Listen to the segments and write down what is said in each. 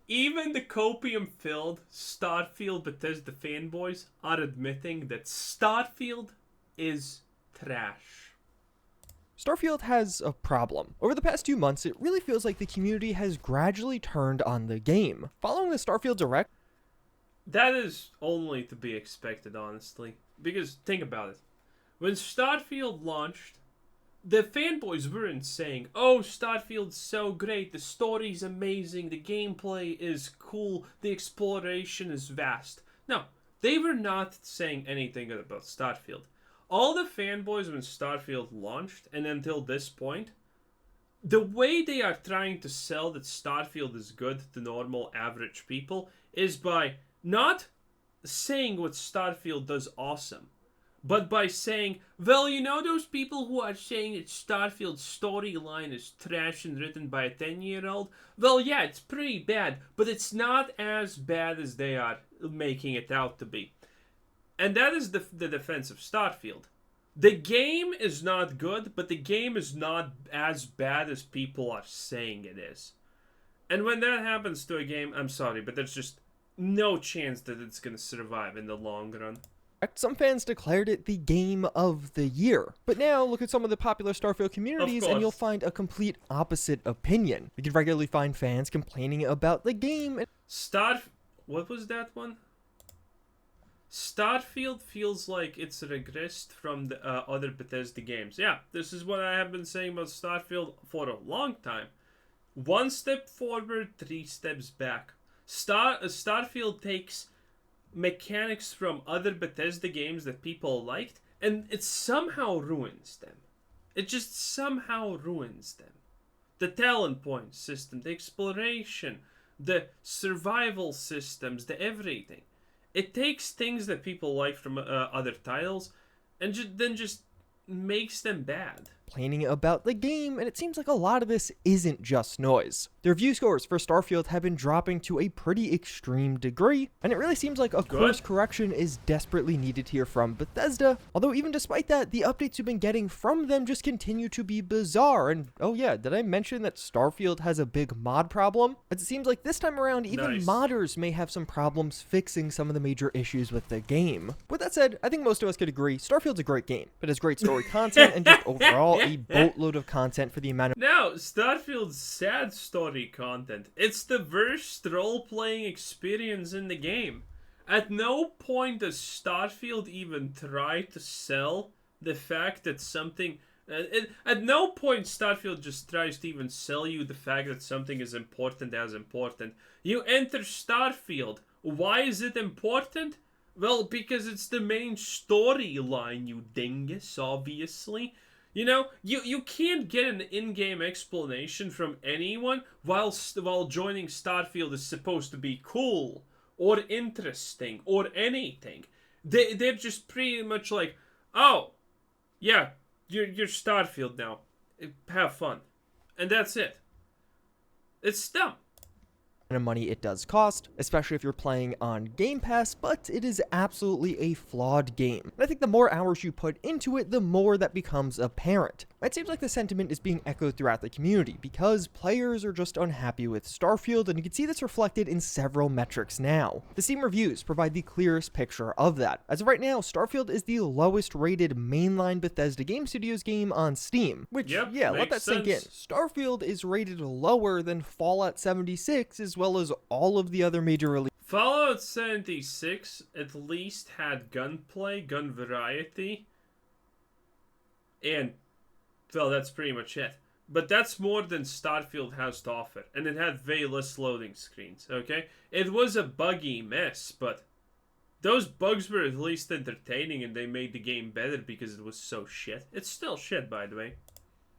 Even the copium-filled Starfield Bethesda fanboys are admitting that Starfield is trash. Starfield has a problem. Over the past 2 months, it really feels like the community has gradually turned on the game. Following the Starfield Direct, That is only to be expected, honestly. Because, think about it. When Starfield launched, the fanboys weren't saying, oh, Starfield's so great, the story's amazing, the gameplay is cool, the exploration is vast. No, they were not saying anything good about Starfield. All the fanboys when Starfield launched, and until this point, the way they are trying to sell that Starfield is good to normal average people is by not saying what Starfield does awesome, but by saying, well, you know those people who are saying that Starfield's storyline is trash and written by a 10-year-old? Well, yeah, it's pretty bad, but it's not as bad as they are making it out to be. And that is the defense of Starfield. The game is not good, but the game is not as bad as people are saying it is. And when that happens to a game, I'm sorry, but there's just no chance that it's going to survive in the long run. some fans declared it the game of the year. But now, look at some of the popular Starfield communities and you'll find a complete opposite opinion. You can regularly find fans complaining about the game. What was that one? Starfield feels like it's regressed from the other Bethesda games. Yeah, this is what I have been saying about Starfield for a long time. 1 step forward, 3 steps back. Starfield takes mechanics from other Bethesda games that people liked, and it somehow ruins them. It just somehow ruins them. The talent point system, the exploration, the survival systems, the everything. It takes things that people like from other titles and then just makes them bad. Complaining about the game, and it seems like a lot of this isn't just noise. The review scores for Starfield have been dropping to a pretty extreme degree, and it really seems like a course correction is desperately needed here from Bethesda, although even despite that, the updates you've been getting from them just continue to be bizarre. And oh yeah, did I mention that Starfield has a big mod problem? As it seems like this time around, even modders may have some problems fixing some of the major issues with the game. With that said, I think most of us could agree Starfield's a great game. It has great story content and just overall a boatload of content for the amount of... Now, Starfield's sad story content. It's the worst role-playing experience in the game. At no point does Starfield even try to sell the fact that something... at no point Starfield just tries to even sell you the fact that something is important as important. You enter Starfield. Why is it important? Well, because it's the main storyline, you dingus, obviously. You know, you can't get an in-game explanation from anyone while joining Starfield is supposed to be cool or interesting or anything. They're just pretty much like, oh, yeah, you're Starfield now. Have fun. And that's it. It's dumb. Of money it does cost, especially if you're playing on Game Pass, but it is absolutely a flawed game. And I think the more hours you put into it, the more that becomes apparent. It seems like the sentiment is being echoed throughout the community because players are just unhappy with Starfield, and you can see this reflected in several metrics now. The Steam reviews provide the clearest picture of that. As of right now, Starfield is the lowest rated mainline Bethesda Game Studios game on Steam, which, yeah, let that sink in. Starfield is rated lower than Fallout 76 as well as all of the other major releases. Fallout 76 at least had gunplay, gun variety, and, well, that's pretty much it. But that's more than Starfield has to offer, and it had way less loading screens, okay? It was a buggy mess, but those bugs were at least entertaining, and they made the game better because it was so shit. It's still shit, by the way.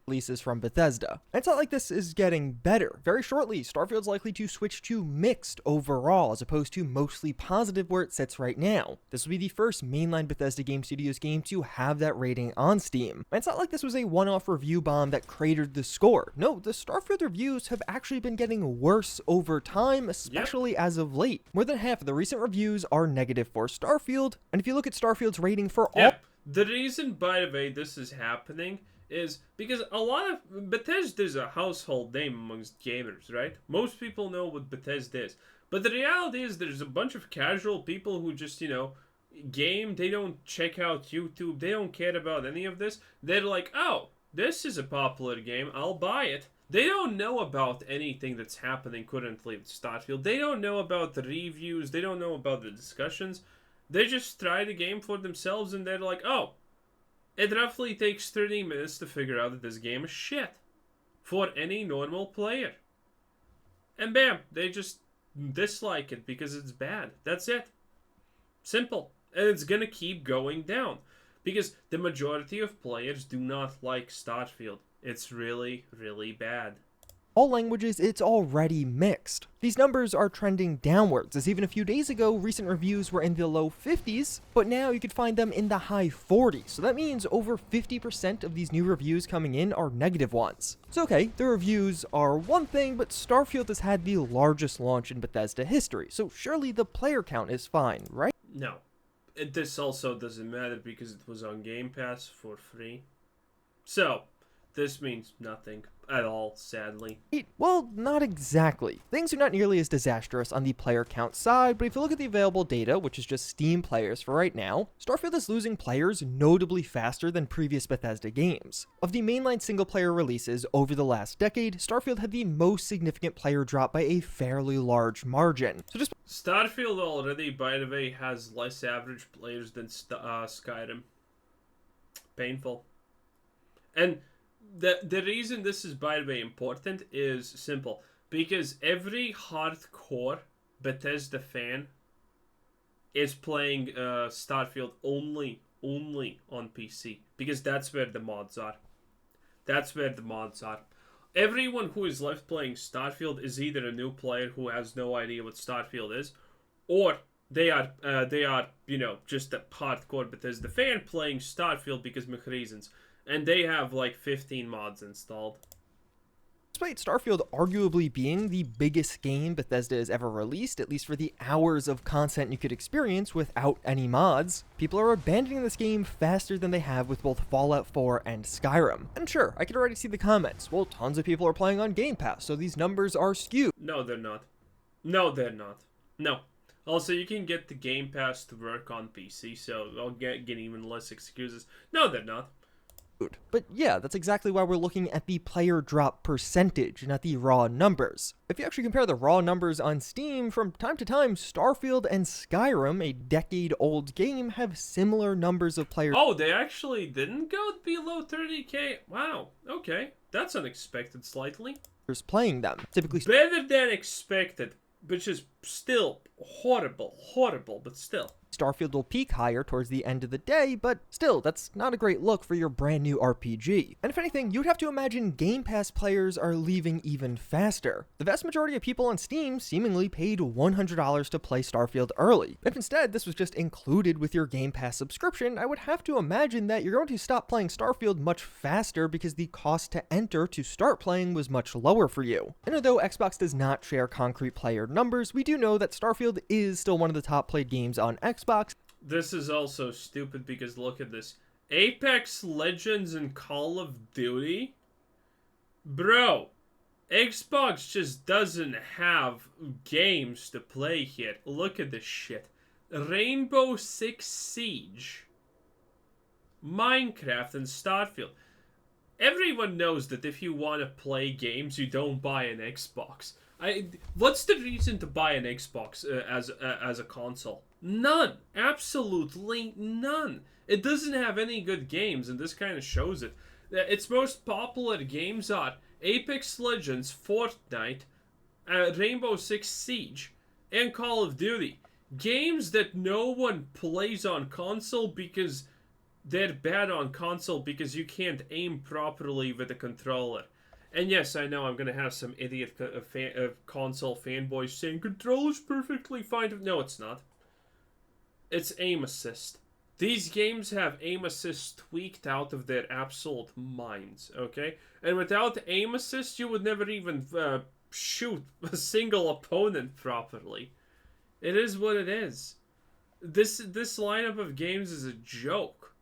Releases from Bethesda. And it's not like this is getting better. Very shortly, Starfield's likely to switch to mixed overall, as opposed to mostly positive where it sits right now. This will be the first mainline Bethesda Game Studios game to have that rating on Steam. And it's not like this was a one-off review bomb that cratered the score. No, the Starfield reviews have actually been getting worse over time, especially as of late. More than half of the recent reviews are negative for Starfield, and if you look at Starfield's rating for all... The reason, by the way, this is happening is because a lot of Bethesda is a household name amongst gamers, right? Most people know what Bethesda is. But the reality is there's a bunch of casual people who just, game, they don't check out YouTube, they don't care about any of this. They're like, oh, this is a popular game, I'll buy it. They don't know about anything that's happening currently with Starfield. They don't know about the reviews, they don't know about the discussions. They just try the game for themselves and they're like, oh, it roughly takes 30 minutes to figure out that this game is shit. For any normal player. And bam, they just dislike it because it's bad. That's it. Simple. And it's gonna keep going down. Because the majority of players do not like Starfield. It's really, really bad. All languages, it's already mixed. These numbers are trending downwards, as even a few days ago, recent reviews were in the low 50s, but now you could find them in the high 40s. So that means over 50% of these new reviews coming in are negative ones. So okay, the reviews are one thing, but Starfield has had the largest launch in Bethesda history, so surely the player count is fine, right? No. This also doesn't matter because it was on Game Pass for free. So, this means nothing at all, sadly. Well, not exactly. Things are not nearly as disastrous on the player count side, but if you look at the available data, which is just Steam players for right now, Starfield is losing players notably faster than previous Bethesda games. Of the mainline single-player releases over the last decade, Starfield had the most significant player drop by a fairly large margin. So just Starfield already, by the way, has less average players than Skyrim. Painful. And the reason this is, by the way, important is simple. Because every hardcore Bethesda fan is playing Starfield only on PC. Because that's where the mods are. That's where the mods are. Everyone who is left playing Starfield is either a new player who has no idea what Starfield is, or they are just a hardcore Bethesda fan playing Starfield because of reasons. And they have like 15 mods installed. Despite Starfield arguably being the biggest game Bethesda has ever released, at least for the hours of content you could experience without any mods, people are abandoning this game faster than they have with both Fallout 4 and Skyrim. And sure, I could already see the comments, well, tons of people are playing on Game Pass, so these numbers are skewed. No, they're not. No, they're not. No. Also, you can get the Game Pass to work on PC, so I'll get even less excuses. No, they're not. But yeah, that's exactly why we're looking at the player drop percentage, not the raw numbers. If you actually compare the raw numbers on Steam, from time to time, Starfield and Skyrim, a decade-old game, have similar numbers of players. Oh, they actually didn't go below 30k? Wow, okay. That's unexpected slightly. Playing them. Typically better than expected, which is still horrible, but still. Starfield will peak higher towards the end of the day, but still, that's not a great look for your brand new RPG. And if anything, you'd have to imagine Game Pass players are leaving even faster. The vast majority of people on Steam seemingly paid $100 to play Starfield early. If instead this was just included with your Game Pass subscription, I would have to imagine that you're going to stop playing Starfield much faster because the cost to enter to start playing was much lower for you. And although Xbox does not share concrete player numbers, we do know that Starfield is still one of the top played games on Xbox. This is also stupid because look at this. Apex Legends and Call of Duty? Bro, Xbox just doesn't have games to play here. Look at this shit. Rainbow Six Siege, Minecraft, and Starfield. Everyone knows that if you want to play games, you don't buy an Xbox. What's the reason to buy an Xbox as a console? None. Absolutely none. It doesn't have any good games, and this kind of shows it. Its most popular games are Apex Legends, Fortnite, Rainbow Six Siege, and Call of Duty. Games that no one plays on console because they're bad on console because you can't aim properly with a controller. And yes, I know I'm going to have some idiot console fanboys saying controller's perfectly fine. No, it's not. It's aim assist. These games have aim assist tweaked out of their absolute minds, okay? And without aim assist, you would never even shoot a single opponent properly. It is what it is. This lineup of games is a joke.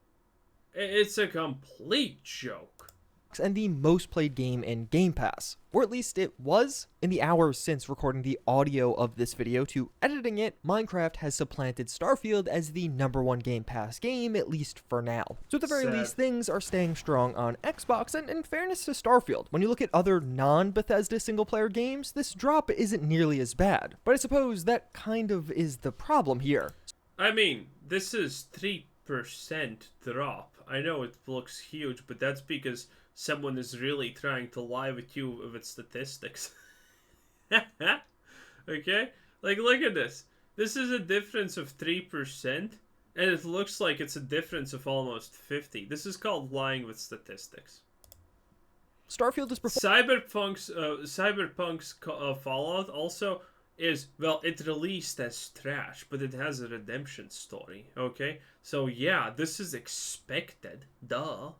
It's a complete joke. Xbox and the most played game in Game Pass. Or at least it was. In the hours since recording the audio of this video to editing it, Minecraft has supplanted Starfield as the #1 Game Pass game, at least for now. So at the very least, things are staying strong on Xbox, and in fairness to Starfield, when you look at other non-Bethesda single-player games, this drop isn't nearly as bad. But I suppose that kind of is the problem here. I mean, this is 3% drop. I know it looks huge, but that's because someone is really trying to lie with you with statistics. Okay? Like, look at this. This is a difference of 3%, and it looks like it's a difference of almost 50. This is called lying with statistics. Starfield is Cyberpunk's Fallout also is, well, it released as trash, but it has a redemption story, okay? So yeah, this is expected, duh.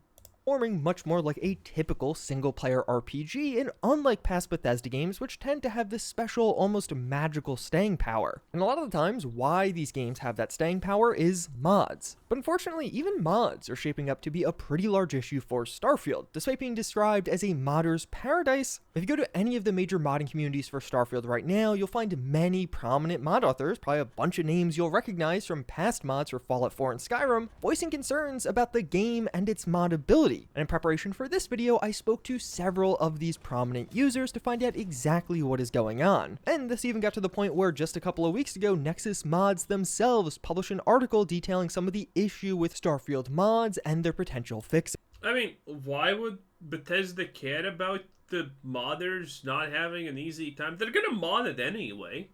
Performing much more like a typical single-player RPG, and unlike past Bethesda games, which tend to have this special, almost magical staying power. And a lot of the times, why these games have that staying power is mods. But unfortunately, even mods are shaping up to be a pretty large issue for Starfield, despite being described as a modder's paradise. If you go to any of the major modding communities for Starfield right now, you'll find many prominent mod authors, probably a bunch of names you'll recognize from past mods for Fallout 4 and Skyrim, voicing concerns about the game and its modability. And in preparation for this video, I spoke to several of these prominent users to find out exactly what is going on. And this even got to the point where just a couple of weeks ago, Nexus Mods themselves published an article detailing some of the issue with Starfield mods and their potential fixes. I mean, why would Bethesda care about the modders not having an easy time? They're gonna mod it anyway.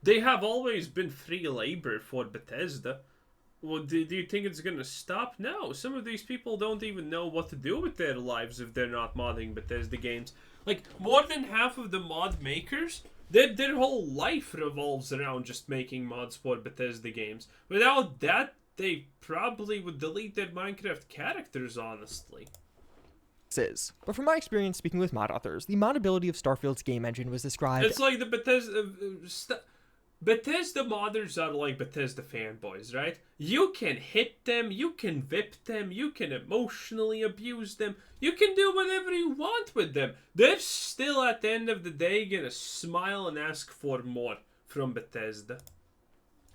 They have always been free labor for Bethesda. Well, do you think it's gonna stop? No, some of these people don't even know what to do with their lives if they're not modding Bethesda games. Like, more than half of the mod makers, their whole life revolves around just making mods for Bethesda games. Without that, they probably would delete their Minecraft characters, honestly. But from my experience speaking with mod authors, the modability of Starfield's game engine was described. It's like the Bethesda modders are like Bethesda fanboys, right? You can hit them, you can whip them, you can emotionally abuse them, you can do whatever you want with them. They're still at the end of the day gonna smile and ask for more from Bethesda.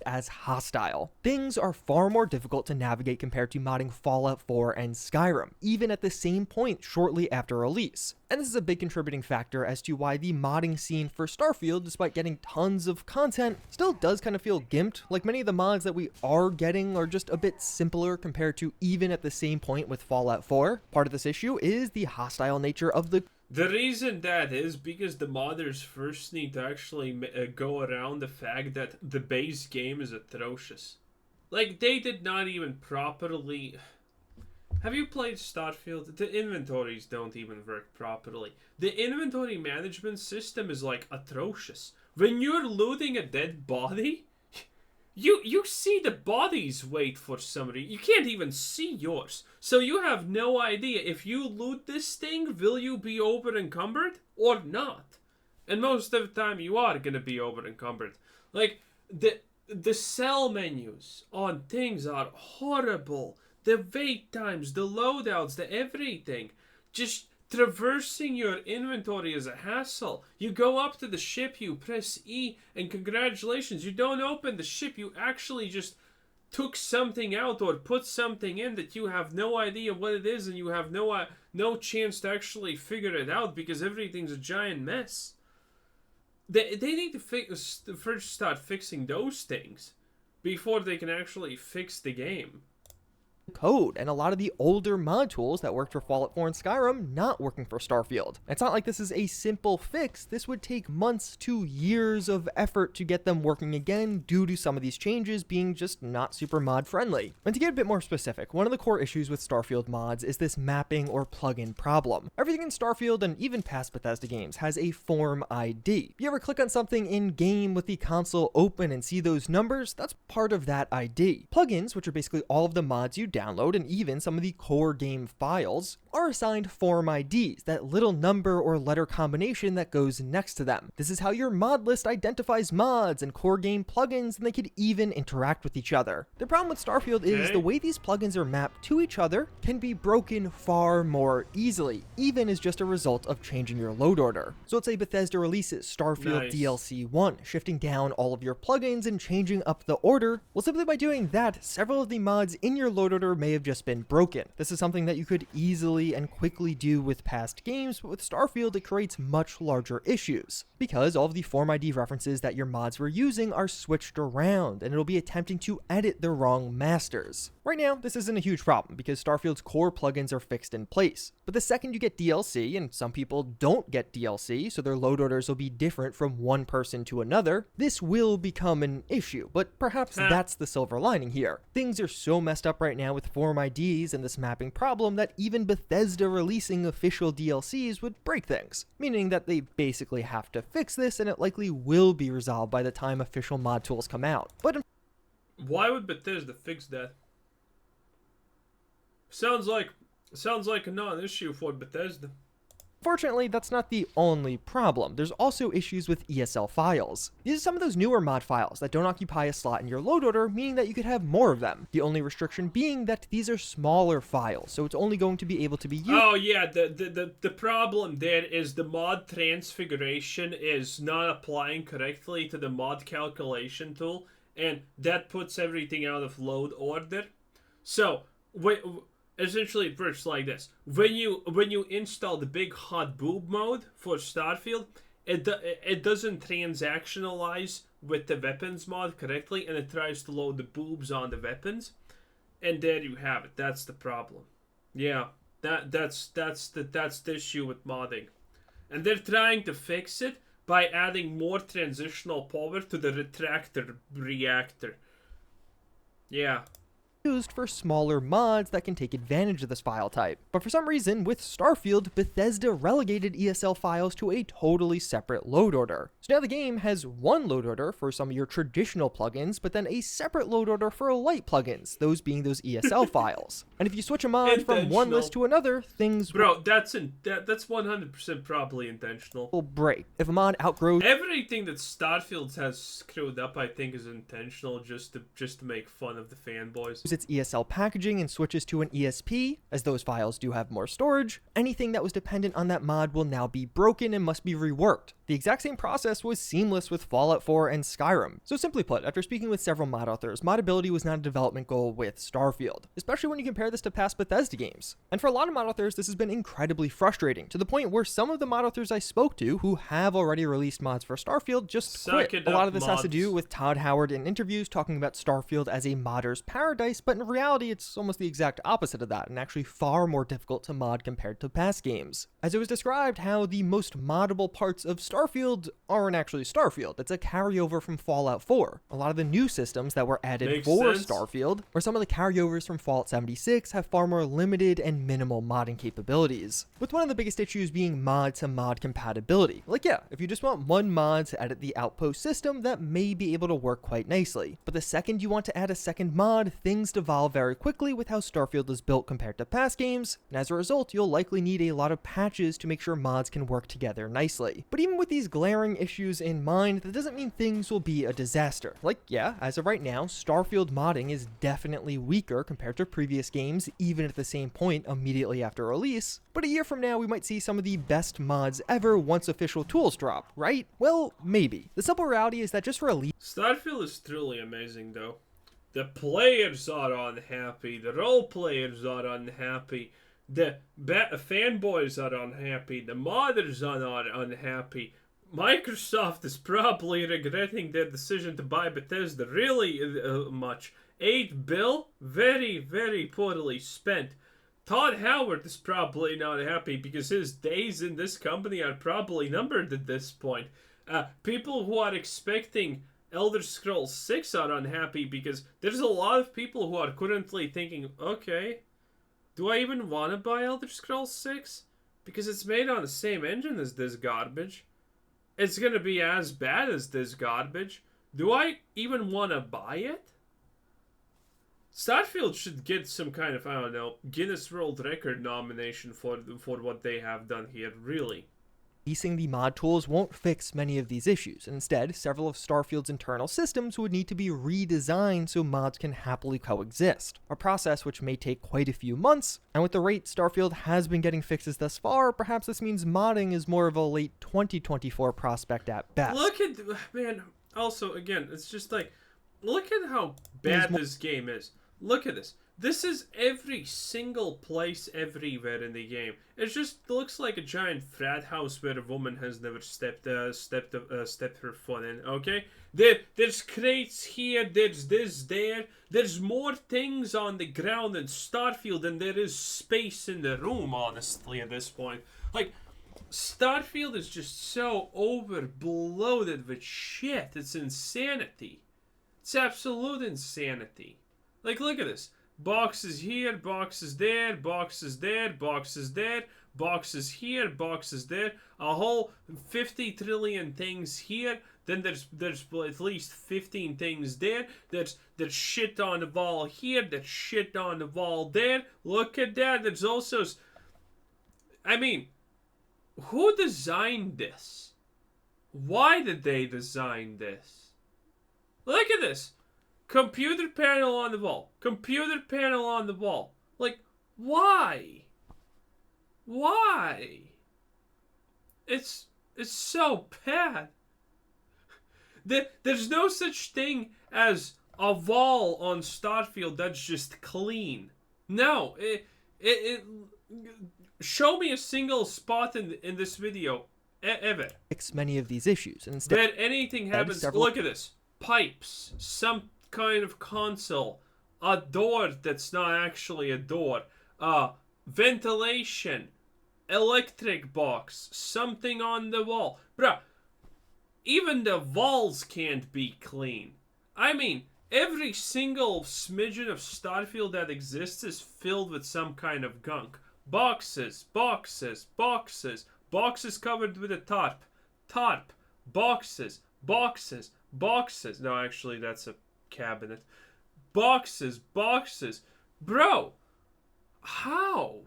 As hostile. Things are far more difficult to navigate compared to modding Fallout 4 and Skyrim, even at the same point shortly after release. And this is a big contributing factor as to why the modding scene for Starfield, despite getting tons of content, still does kind of feel gimped. Like many of the mods that we are getting are just a bit simpler compared to even at the same point with Fallout 4. Part of this issue is the hostile nature of the reason that is because the modders first need to actually go around the fact that the base game is atrocious. Like, they did not even properly... Have you played Starfield? The inventories don't even work properly. The inventory management system is, like, atrocious. When you're looting a dead body, you see the body's weight for some reason. You can't even see yours. So you have no idea if you loot this thing, will you be over encumbered or not? And most of the time you are gonna be over encumbered. Like, the sell menus on things are horrible. The wait times, the loadouts, the everything. Just traversing your inventory is a hassle. You go up to the ship, you press E, and congratulations, you don't open the ship. You actually just took something out or put something in that you have no idea what it is, and you have no chance to actually figure it out because everything's a giant mess. They need to first start fixing those things before they can actually fix the game. Code and a lot of the older mod tools that worked for Fallout 4 and Skyrim not working for Starfield. It's not like this is a simple fix. This would take months to years of effort to get them working again due to some of these changes being just not super mod friendly. And to get a bit more specific, one of the core issues with Starfield mods is this mapping or plugin problem. Everything in Starfield and even past Bethesda games has a form ID. You ever click on something in game with the console open and see those numbers? That's part of that ID. Plugins, which are basically all of the mods you download and even some of the core game files, are assigned form IDs, that little number or letter combination that goes next to them. This is how your mod list identifies mods and core game plugins, and they could even interact with each other. The problem with Starfield is the way these plugins are mapped to each other can be broken far more easily, even as just a result of changing your load order. So let's say Bethesda releases Starfield DLC 1, shifting down all of your plugins and changing up the order. Well, simply by doing that, several of the mods in your load order may have just been broken. This is something that you could easily and quickly do with past games, but with Starfield it creates much larger issues, because all of the form ID references that your mods were using are switched around, and it'll be attempting to edit the wrong masters. Right now, this isn't a huge problem, because Starfield's core plugins are fixed in place. But the second you get DLC, and some people don't get DLC, so their load orders will be different from one person to another, this will become an issue. But perhaps that's the silver lining here. Things are so messed up right now with form IDs and this mapping problem that even Bethesda releasing official DLCs would break things, meaning that they basically have to fix this, and it likely will be resolved by the time official mod tools come out. But why would Bethesda fix that? Sounds like a non-issue for Bethesda. Fortunately, that's not the only problem. There's also issues with ESL files. These are some of those newer mod files that don't occupy a slot in your load order, meaning that you could have more of them. The only restriction being that these are smaller files, so it's only going to be able to be used. Oh yeah, the problem there is the mod transfiguration is not applying correctly to the mod calculation tool, and that puts everything out of load order. So, essentially it works like this. When you install the big hot boob mode for Starfield, it doesn't transactionalize with the weapons mod correctly, and it tries to load the boobs on the weapons, and there you have it. That's the problem. Yeah, that's the issue with modding, and they're trying to fix it by adding more transitional power to the retractor reactor. Yeah. Used for smaller mods that can take advantage of this file type. But for some reason, with Starfield, Bethesda relegated ESL files to a totally separate load order. So now the game has one load order for some of your traditional plugins, but then a separate load order for light plugins, those being those ESL files. And if you switch a mod from one list to another, things that's 100% probably intentional. Will break. If a mod outgrows everything that Starfield has screwed up, I think is intentional, just to make fun of the fanboys. Its ESL packaging and switches to an ESP, as those files do have more storage, anything that was dependent on that mod will now be broken and must be reworked. The exact same process was seamless with Fallout 4 and Skyrim. So simply put, after speaking with several mod authors, modability was not a development goal with Starfield, especially when you compare this to past Bethesda games. And for a lot of mod authors, this has been incredibly frustrating, to the point where some of the mod authors I spoke to who have already released mods for Starfield just quit. A lot of this has to do with Todd Howard in interviews talking about Starfield as a modder's paradise, but in reality it's almost the exact opposite of that, and actually far more difficult to mod compared to past games. As it was described, how the most moddable parts of Starfield aren't actually Starfield. It's a carryover from Fallout 4. A lot of the new systems that were added for Starfield, or some of the carryovers from Fallout 76, have far more limited and minimal modding capabilities, with one of the biggest issues being mod to mod compatibility. Like yeah, if you just want one mod to edit the Outpost system, that may be able to work quite nicely, but the second you want to add a second mod, things devolve very quickly with how Starfield is built compared to past games, and as a result, you'll likely need a lot of patches to make sure mods can work together nicely. But even with these glaring issues in mind, that doesn't mean things will be a disaster. Like, yeah, as of right now, Starfield modding is definitely weaker compared to previous games, even at the same point immediately after release, but a year from now, we might see some of the best mods ever once official tools drop, right? Well, maybe. The simple reality is that just for Elite, Starfield is truly amazing, though. The players are unhappy, the role players are unhappy, the fanboys are unhappy, the modders are unhappy. Microsoft is probably regretting their decision to buy Bethesda really much. $8 billion, very, very poorly spent. Todd Howard is probably not happy because his days in this company are probably numbered at this point. People who are expecting Elder Scrolls 6 are unhappy because there's a lot of people who are currently thinking, okay, do I even want to buy Elder Scrolls 6? Because it's made on the same engine as this garbage. It's going to be as bad as this garbage. Do I even want to buy it? Starfield should get some kind of, I don't know, Guinness World Record nomination for what they have done here, really. Releasing the mod tools won't fix many of these issues, and instead, several of Starfield's internal systems would need to be redesigned so mods can happily coexist, a process which may take quite a few months, and with the rate Starfield has been getting fixes thus far, perhaps this means modding is more of a late 2024 prospect at best. Look at, man, also, again, it's just like, look at how bad this game is. Look at this. This is every single place everywhere in the game. It just looks like a giant frat house where a woman has never stepped her foot in, okay? There's crates here, there's this there. There's more things on the ground in Starfield than there is space in the room, honestly, at this point. Like, Starfield is just so overloaded with shit. It's insanity. It's absolute insanity. Like, look at this. Boxes here, boxes there, boxes there, boxes there, boxes here, boxes there. A whole 50 trillion things here. Then there's at least 15 things there. There's shit on the wall here. There's shit on the wall there. Look at that. There's also... I mean, who designed this? Why did they design this? Look at this. Computer panel on the wall. Computer panel on the wall. Like, why? Why? It's so bad. There's no such thing as a wall on Starfield that's just clean. No, show me a single spot in this video ever. Fix many of these issues, and instead, that anything happens. Look at this. Pipes. Some kind of console, a door that's not actually a door, ventilation, electric box, something on the wall. Bruh, even the walls can't be clean. I mean, every single smidgen of Starfield that exists is filled with some kind of gunk. Boxes, boxes, boxes, boxes covered with a tarp, boxes, boxes, boxes. No, actually, that's a cabinet. Boxes, boxes. Bro, how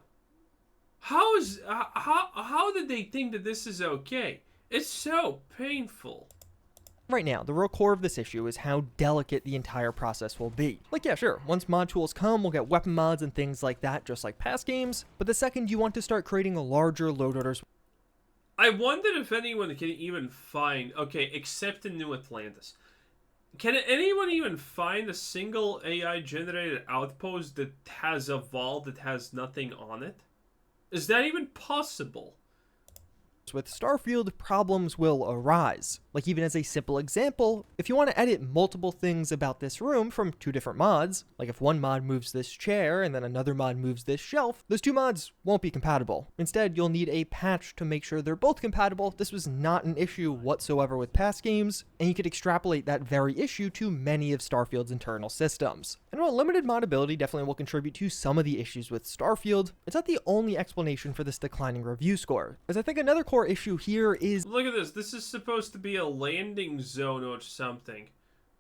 did they think that this is okay? It's so painful. Right now, the real core of this issue is how delicate the entire process will be. Like, yeah, sure, once mod tools come, we'll get weapon mods and things like that, just like past games, but the second you want to start creating larger load orders... I wonder if anyone can even find, okay, except in New Atlantis, can anyone even find a single AI-generated outpost that has a vault that has nothing on it? Is that even possible? With Starfield, problems will arise. Like, even as a simple example, if you want to edit multiple things about this room from two different mods, like if one mod moves this chair and then another mod moves this shelf, those two mods won't be compatible. Instead, you'll need a patch to make sure they're both compatible. This was not an issue whatsoever with past games, and you could extrapolate that very issue to many of Starfield's internal systems. And while limited modability definitely will contribute to some of the issues with Starfield, it's not the only explanation for this declining review score, as I think another core issue here is... Look at this. This is supposed to be a landing zone or something.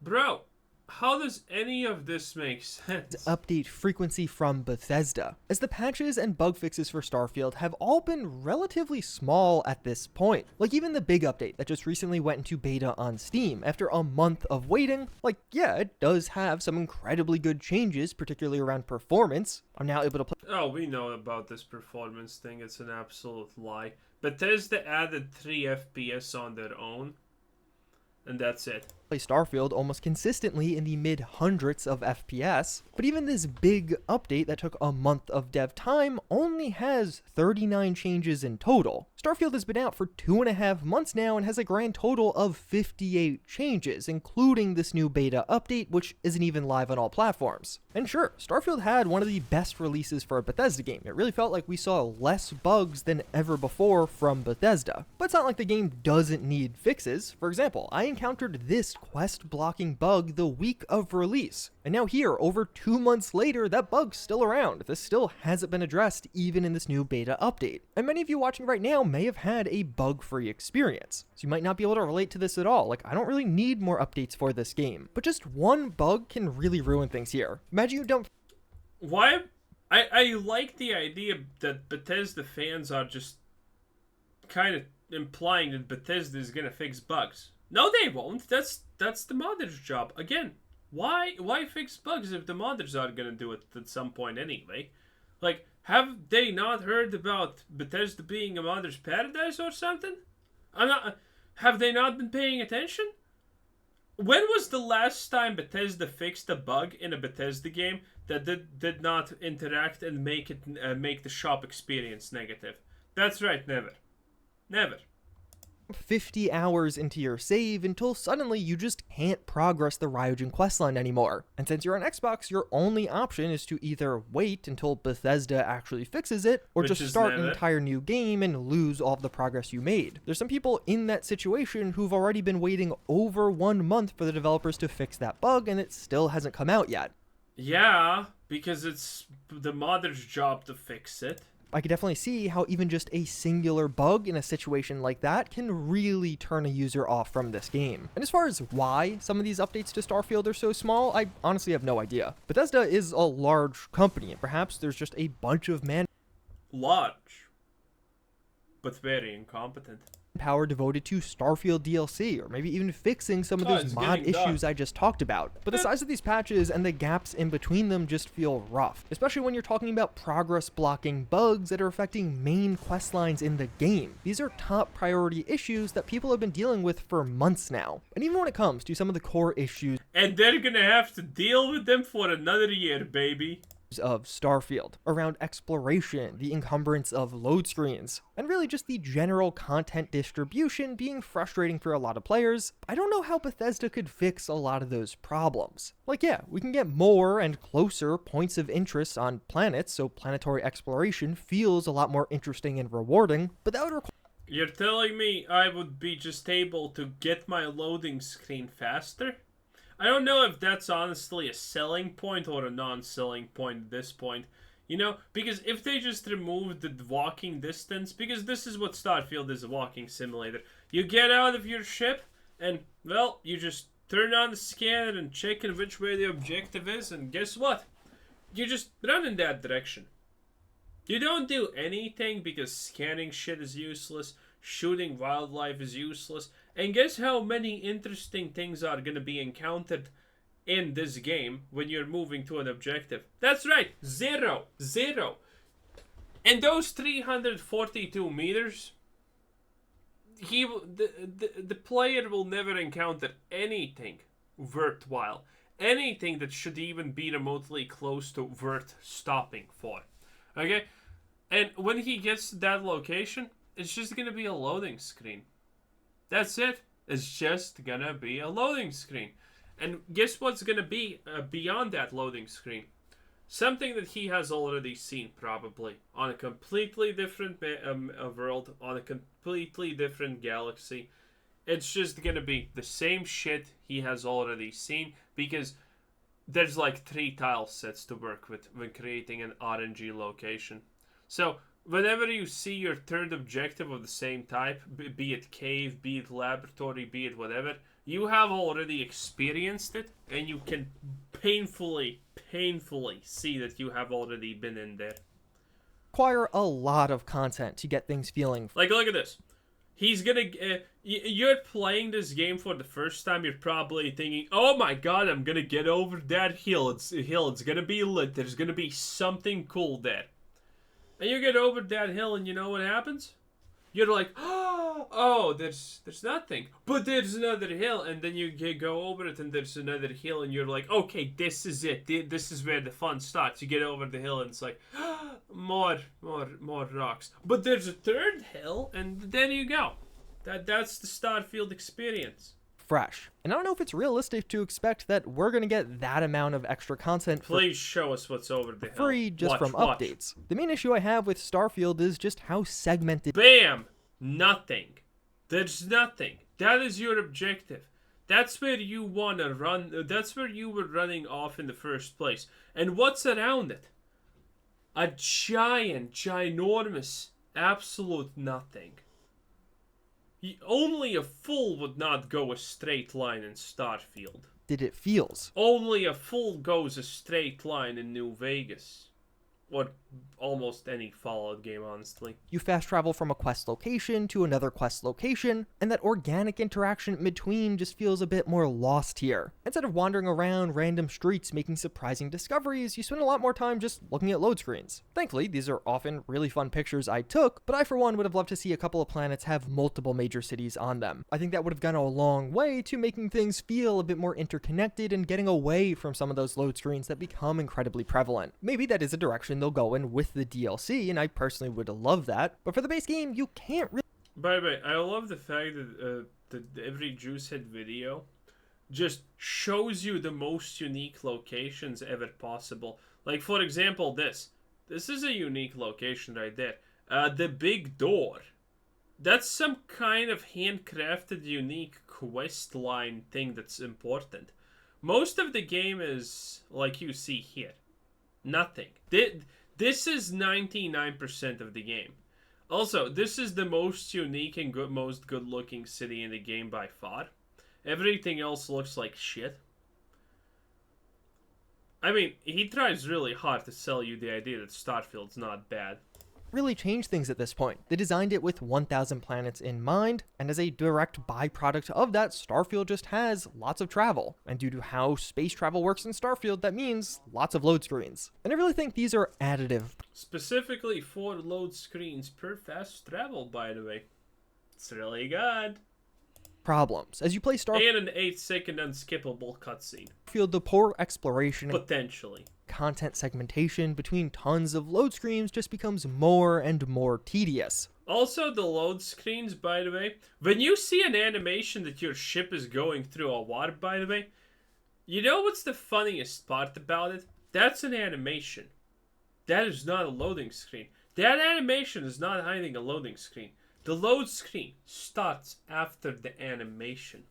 Bro, how does any of this make sense? Update frequency from Bethesda, as the patches and bug fixes for Starfield have all been relatively small at this point. Like, even the big update that just recently went into beta on Steam after a month of waiting, like, yeah, it does have some incredibly good changes, particularly around performance. I'm now able to play... Oh, we know about this performance thing. It's an absolute lie. Bethesda added 3 FPS on their own, and that's it. Play Starfield almost consistently in the mid-hundreds of FPS, but even this big update that took a month of dev time only has 39 changes in total. Starfield has been out for 2.5 months now and has a grand total of 58 changes, including this new beta update, which isn't even live on all platforms. And sure, Starfield had one of the best releases for a Bethesda game. It really felt like we saw less bugs than ever before from Bethesda. But it's not like the game doesn't need fixes. For example, I encountered this quest blocking bug the week of release. And now here, over 2 months later, that bug's still around. This still hasn't been addressed even in this new beta update. And many of you watching right now may have had a bug-free experience. So you might not be able to relate to this at all. Like, I don't really need more updates for this game. But just one bug can really ruin things here. Imagine you don't... Why? I like the idea that Bethesda fans are just kind of implying that Bethesda is gonna fix bugs. No, they won't. That's the modders' job. Again, why fix bugs if the modders are gonna do it at some point anyway? Like, have they not heard about Bethesda being a modder's paradise or something? Have they not been paying attention? When was the last time Bethesda fixed a bug in a Bethesda game that did not interact and make the shop experience negative? That's right, never. Never. 50 hours into your save until suddenly you just can't progress the Ryujin questline anymore. And since you're on Xbox, your only option is to either wait until Bethesda actually fixes it, or just start an entire new game and lose all of the progress you made. There's some people in that situation who've already been waiting over 1 month for the developers to fix that bug, and it still hasn't come out yet. Yeah, because it's the modder's job to fix it. I could definitely see how even just a singular bug in a situation like that can really turn a user off from this game. And as far as why some of these updates to Starfield are so small, I honestly have no idea. Bethesda is a large company, and perhaps there's just a bunch of large, but very incompetent. power devoted to Starfield DLC, or maybe even fixing some of those mod issues I just talked about. But the size of these patches and the gaps in between them just feel rough, especially when you're talking about progress blocking bugs that are affecting main quest lines in the game. These are top priority issues that people have been dealing with for months now. And even when it comes to some of the core issues, and they're gonna have to deal with them for another year, baby. Of Starfield, around exploration, the encumbrance of load screens, and really just the general content distribution being frustrating for a lot of players, I don't know how Bethesda could fix a lot of those problems. Like, yeah, we can get more and closer points of interest on planets, so planetary exploration feels a lot more interesting and rewarding, but that would require... You're telling me I would be just able to get my loading screen faster? I don't know if that's honestly a selling point or a non-selling point at this point. You know, because if they just removed the walking distance, because this is what Starfield is, a walking simulator. You get out of your ship and, well, you just turn on the scanner and check in which way the objective is, and guess what? You just run in that direction. You don't do anything because scanning shit is useless, shooting wildlife is useless, and guess how many interesting things are going to be encountered in this game when you're moving to an objective? That's right, zero. And those 342 meters, the player will never encounter anything worthwhile, anything that should even be remotely close to worth stopping for. Okay? And when he gets to that location, it's just going to be a loading screen. That's it. It's just going to be a loading screen. And guess what's going to be beyond that loading screen? Something that he has already seen, probably. On a completely different world, on a completely different galaxy. It's just going to be the same shit he has already seen, because there's like 3 tile sets to work with when creating an RNG location. So, whenever you see your third objective of the same type, be it cave, be it laboratory, be it whatever, you have already experienced it, and you can painfully see that you have already been in there. Require a lot of content to get things feeling... Like, look at this. He's gonna... you're playing this game for the first time, you're probably thinking, oh my god, I'm gonna get over that hill. It's gonna be lit. There's gonna be something cool there. And you get over that hill, and you know what happens? You're like, oh, there's nothing. But there's another hill, and then you go over it, and there's another hill, and you're like, okay, this is it. This is where the fun starts. You get over the hill, and it's like, more rocks. But there's a third hill, and there you go. That's the Starfield experience. Fresh. And I don't know if it's realistic to expect that we're going to get that amount of extra content Please show us what's over the hill. Free just from updates. The main issue I have with Starfield is just how segmented... Bam! Nothing. There's nothing. That is your objective. That's where you want to run. That's where you were running off in the first place. And what's around it? A giant, ginormous, absolute nothing. Only a fool would not go a straight line in Starfield. It feels. Only a fool goes a straight line in New Vegas. Or almost any Fallout game, honestly. You fast travel from a quest location to another quest location, and that organic interaction in between just feels a bit more lost here. Instead of wandering around random streets making surprising discoveries, you spend a lot more time just looking at load screens. Thankfully, these are often really fun pictures I took, but I for one would have loved to see a couple of planets have multiple major cities on them. I think that would have gone a long way to making things feel a bit more interconnected and getting away from some of those load screens that become incredibly prevalent. Maybe that is a direction they'll go in with the DLC, and I personally would love that, but for the base game, you can't really... By the way, I love the fact that every Juicehead video just shows you the most unique locations ever possible. Like, for example, this. This is a unique location right there. The big door. That's some kind of handcrafted, unique quest line thing that's important. Most of the game is like you see here. Nothing. This is 99% of the game. Also, this is the most unique and most good-looking city in the game by far. Everything else looks like shit. I mean, he tries really hard to sell you the idea that Starfield's not bad. Really change things at this point. They designed it with 1,000 planets in mind, and as a direct byproduct of that, Starfield just has lots of travel. And due to how space travel works in Starfield, that means lots of load screens. And I really think these are additive. Specifically 4 load screens per fast travel, by the way. It's really good. Problems. As you play Starfield, And an 8-second unskippable cutscene. the poor exploration Potentially. content segmentation between tons of load screens just becomes more and more tedious. Also, the load screens, by the way, when you see an animation that your ship is going through a water, by the way, you know what's the funniest part about it? That's an animation. That is not a loading screen. That animation is not hiding a loading screen. The load screen starts after the animation.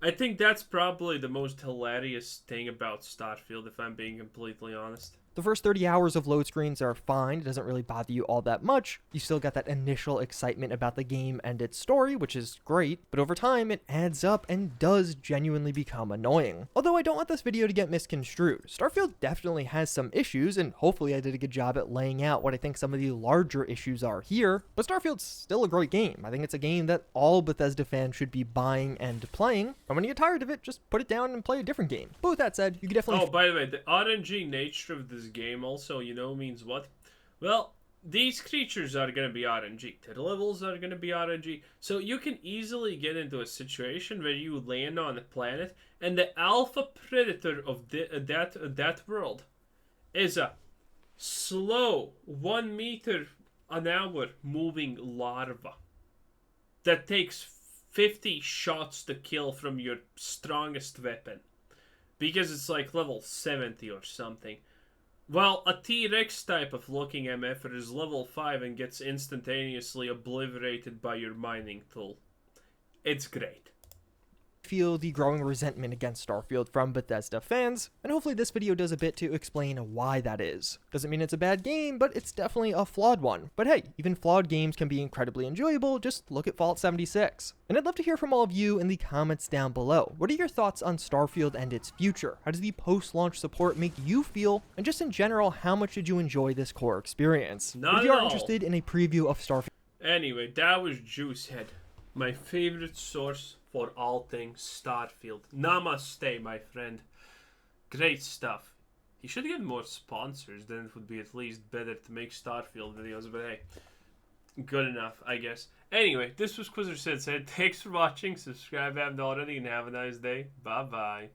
I think that's probably the most hilarious thing about Starfield, if I'm being completely honest. The first 30 hours of load screens are fine, it doesn't really bother you all that much. You still got that initial excitement about the game and its story, which is great, but over time it adds up and does genuinely become annoying. Although I don't want this video to get misconstrued. Starfield definitely has some issues, and hopefully I did a good job at laying out what I think some of the larger issues are here, but Starfield's still a great game. I think it's a game that all Bethesda fans should be buying and playing, and when you get tired of it, just put it down and play a different game. But with that said, you can definitely... Oh, by the way, the RNG nature of this game also, you know, means what? Well, these creatures are going to be RNG. The levels are going to be RNG. So you can easily get into a situation where you land on a planet and the alpha predator of that world is a slow 1 meter an hour moving larva that takes 50 shots to kill from your strongest weapon because it's like level 70 or something. While a T-Rex type of looking MFer is level 5 and gets instantaneously obliterated by your mining tool. It's great. Feel the growing resentment against Starfield from Bethesda fans, and hopefully this video does a bit to explain why that is. Doesn't mean it's a bad game, but it's definitely a flawed one. But hey, even flawed games can be incredibly enjoyable, just look at Fallout 76. And I'd love to hear from all of you in the comments down below. What are your thoughts on Starfield and its future? How does the post-launch support make you feel? And just in general, how much did you enjoy this core experience? Not if you at are all. interested in a preview of Starfield... Anyway, that was Juicehead, my favorite source for all things Starfield. Namaste, my friend. Great stuff. He should get more sponsors, then it would be at least better to make Starfield videos, but hey, good enough, I guess. Anyway, this was Quizzer Said. Thanks for watching, subscribe if you haven't already, and have a nice day. Bye-bye.